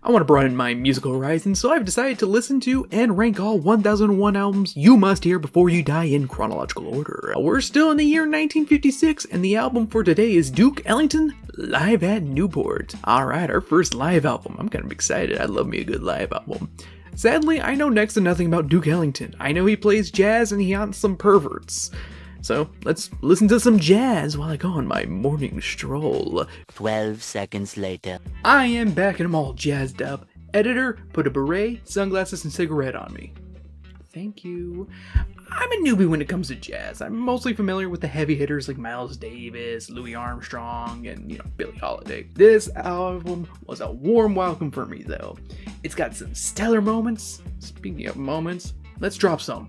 I want to broaden my musical horizons, so I've decided to listen to and rank all 1001 albums you must hear before you die in chronological order. We're still in the year 1956, and the album for today is Duke Ellington, Live at Newport. Alright, our first live album. I'm kind of excited. I love me a good live album. Sadly, I know next to nothing about Duke Ellington. I know he plays jazz and he haunts some perverts. So, let's listen to some jazz while I go on my morning stroll. 12 seconds later. I am back and I'm all jazzed up. Editor, put a beret, sunglasses, and cigarette on me. Thank you. I'm a newbie when it comes to jazz. I'm mostly familiar with the heavy hitters like Miles Davis, Louis Armstrong, and, Billie Holiday. This album was a warm welcome for me, though. It's got some stellar moments. Speaking of moments, let's drop some.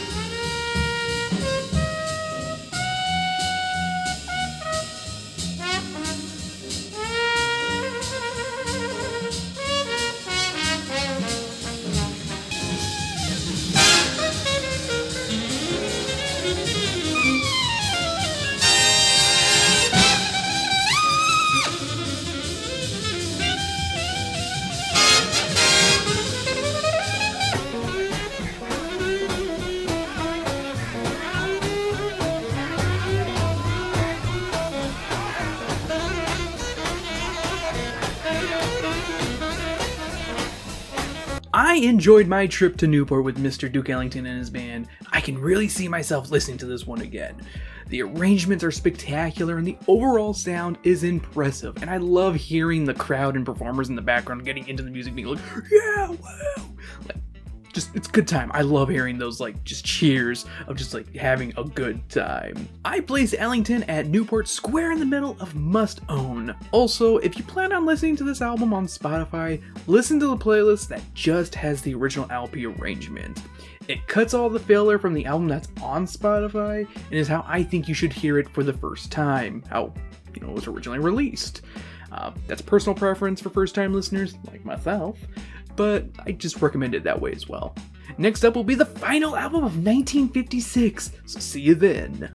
I enjoyed my trip to Newport with Mr. Duke Ellington and his band. I can really see myself listening to this one again. The arrangements are spectacular and the overall sound is impressive, and I love hearing the crowd and performers in the background getting into the music being like, yeah, wow! It's a good time. I love hearing those just cheers of just having a good time. I place Ellington at Newport square in the middle of must own. Also, if you plan on listening to this album on Spotify, listen to the playlist that just has the original LP arrangement. It cuts all the filler from the album that's on Spotify and is how I think you should hear it for the first time. How, it was originally released. That's personal preference for first time listeners like myself, but I just recommend it that way as well. Next up will be the final album of 1956, so see you then.